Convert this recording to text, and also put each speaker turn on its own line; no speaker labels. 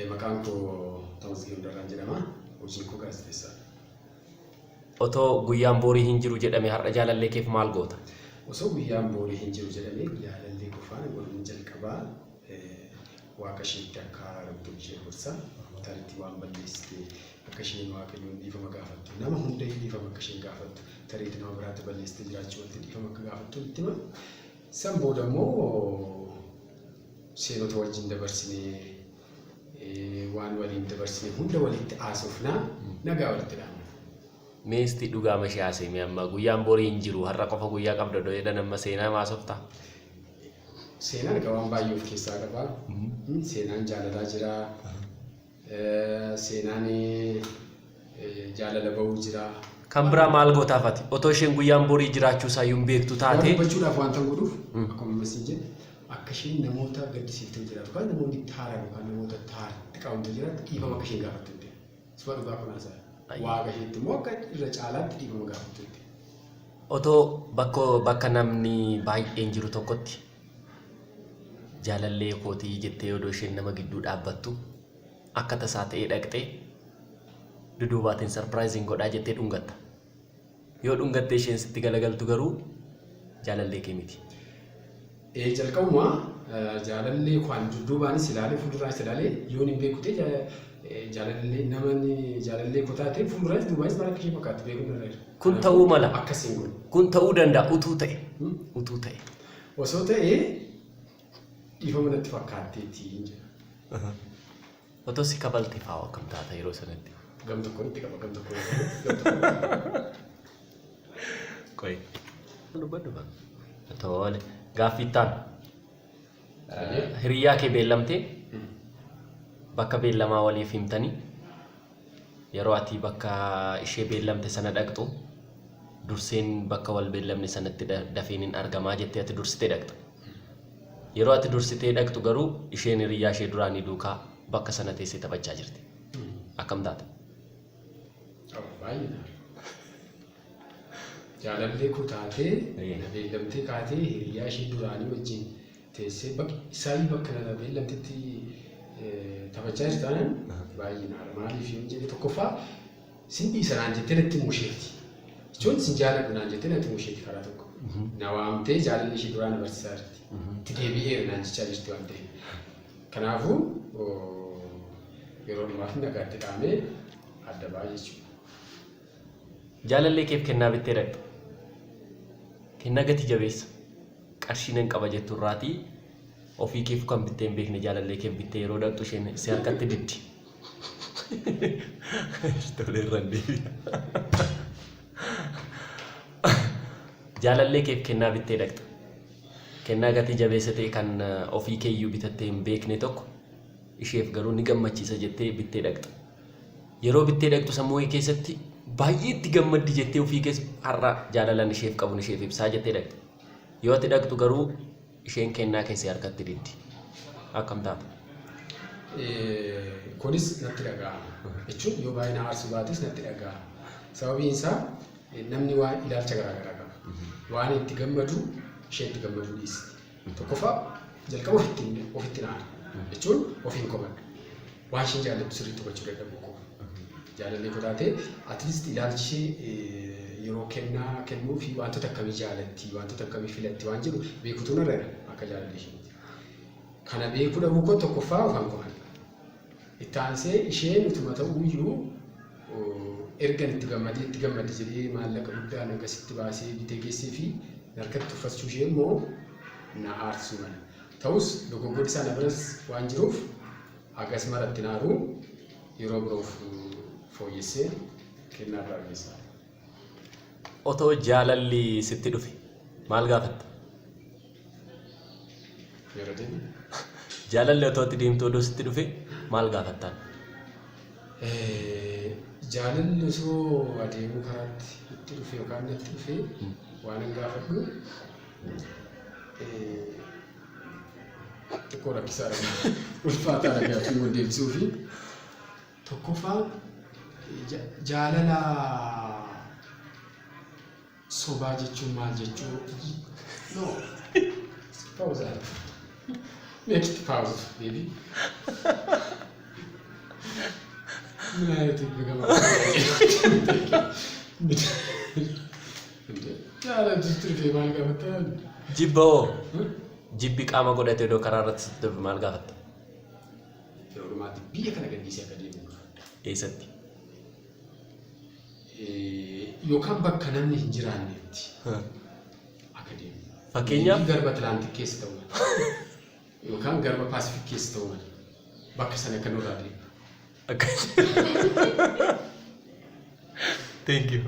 Maqaan koo Tamasgeen Darraan jedhama. Hojiin koo gaazexeessaa.
Otoo guyyaan boorii hin jiru jedhame har'a jaalallee keef maal goota?
Osoo guyyaan boorii hin jiru jedhame jaalallee qofaan godhuun jalqabaa waaqa isheetti akka rabbiin ishee gorsa. Tariitti waan balleessite akka isheen waaqayyoon dhiifama gaafattu. Nama hunda dhiifama akka isheen gaafattu. Tariitti nama biraatti balleessite jiraachuu walitti dhiifama akka gaafattu itti hima. San booda immoo seenota wajjin dabarsinee waan waliin dabarsine hunda walitti haasofnaa nagaa walitti dhaabna.
Meesti dhugaa mashee haasee amma guyyaan boorii hin jiru har'a qofa guyyaa qabda dho'eedhaan amma seenaa maasoftaa?
Seenaan waan baay'ee of keessaa qaba. Seenaan jaalalaa jira. Seenaan jaalala bahuu jira.
Kan biraa maal gootaafati? Otoo isheen guyyaan boorii jiraachuu isaa yuun beektu taate.
Hubachuudhaaf wanta godhuuf akkuma masiin jedhe akka isheen namoota gaddisiiftee jiraatu kan namoonni itti haaran yookaan namoota itti qaamtee jiraatu dhiifama akka isheen gaafattu. Suba dhugaa kunaasaa. Waaqa isheetti immoo akka irra caalaatti dhiifama gaafattu.
Otoo bakka namni baay'een jiru tokkotti jaalallee kootii jettee odoo isheen nama gidduu dhaabbattu akka tasaa ta'ee dhaqxee duduubaatiin sarpiraayiziin godhaa jettee dhungatta. Yoo dhungattee isheen sitti galagaltu garuu jaalallee kee miti.
Jalqabuma jaalallee kwaan duduubaanis ilaalee fuulduraanis ilaalee yoon hin beekute jaalallee namni jaalallee kutaatee fuulduraanis duubaanis maal akka ishee fakkaatu beekuun irra jira.
Kun ta'uu mala.
Akkasiin kun.
Kun ta'uu danda'a utuu ta'e. Utuu ta'e.
Osoo ta'ee dhiifama natti fakkaatteetti hin jira.
Otoo si kabalte fa'aa akkam taata yeroo sanatti?
Gam tokkoon itti qaba gam tokkoon.
Qoy. Dubba. Tole. Gaafattaan. Hiriyaa kee beellamtee bakka beellamaa waliif himtanii yeroo ati bakka ishee beellamte sana dhaqxu durseen bakka wal beellamne sanatti dafeen hin argamaa jettee ati dursitee dhaqxa. Yeroo ati dursitee dhaqxu garuu isheen hiriyaa ishee duraanii duukaa bakka sana teessee taphachaa jirti. Akkam taata?
Baay'ee. Jaalallee kutaatee na beellamtee kaatee hiriyaa ishee duraanii wajjin teessee isaanii bakka na beellamtetti taphachaa jirtan baay'ee naara. Maaliif yoo jedhe tokkoffaa sin dhiisaraan jettee natti musheeti. Jechuun sin jaaladhu naan jettee natti musheeti karaa tokko. Na waamtee jaalalli ishee duraan barsiisaa jirti. Itti deebi'eera naan jechaa jirti waan ta'eef. Kanaafuu yeroo dhumaaf nagaatti dhaamee adda ba'a jechuudha.
Jaalallee keef kennaa bittee dhaqxa. Kennaa gati jabeessa. Qarshiin hin qaba jettu irraatii ofii keef kan bittee hin beekne jaalallee keef bittee yeroo dhaqxu isheen si harkatti diddi. Tolee irraan deebi'a. Jaalallee keef kennaa bittee dhaqxa. Kennaa gati jabeessa ta'e kan ofii keeyyuu bitattee hin beekne tokko isheef garuu ni gammachiisa jettee bittee dhaqxa. Yeroo bittee dhaqxu sammuu keessatti baay'ee itti gammaddi jettee ofii keessa har'a jaalalan isheef qabu isheef ibsaa jettee dhaqxa. Yoo ati dhaqxu garuu isheen kennaa keessee harkatti diddi. Akkam taata?
Kunis natti dhaga'ama. Jechuun yoo baay'ina aarsuu baates natti dhaga'ama. Sababiin isaa namni waan ilaalcha garaagaraa qaba. Waan itti gammadu ishee itti gammaduu dhiisi. Tokkoffaa jalqaba ofitti naana. Jechuun ofiin komadha. Waan isheen jaallattu sirriitti hubachuu dadhabuu qabu. Jaalallee kutaatee atleast ilaalchi yeroo kennuu fi wantoota akkamii jaalatti wantoota akkamii filatti waan jiru beekutu narra akka jaalallee isheetti. Kana beekuu dhabuu koo tokkoffaa ofaan komadha. Itti aansee isheen utuma ta'uu iyyuu ergan itti gammadee jedhee maallaqa guddaan akkasitti baasee bitee geessee fi harkatti uffachuu ishee immoo na aarsuu mala. Ta'us dogoggorri isaa na biras waan jiruuf akkas maratti naaruu yeroo biroof fooyyessee kennaa irraa geessaa.
Otoo jaalalli sitti dhufe maal gaafatta?
Yeroo deemu.
Jaalalli otoo itti deemtu odoo sitti dhufe maal gaafattaan?
Jaalalli osoo adeemuu karaatti itti dhufe yookaan natti dhufe waan hin gaafadhu xiqqoo rakkisaadha. Ulfaataadha gaaffii wal deebisuu fi tokkoffaa jaalala sobaa jechuun maal jechuu? No. Pause. Next pause, baby. ምን አይነት ይገማ ያለ ትርፍ ማል ጋፈታ
Jibbo jibbi qaama godhatee doo karaa irratti sitti darbu maal gaafatta?
Oromaatti biyya kana gadhiisee akka deemu
Eessatti?
yookaan bakka namni hin jiraannetti akka deemu.
Fakkeenyaaf
garba Atlaantik keessa ta'uu mala yookaan garba Paasifik keessa ta'uu mala bakka sana akka nurraa deemu.
Thank you.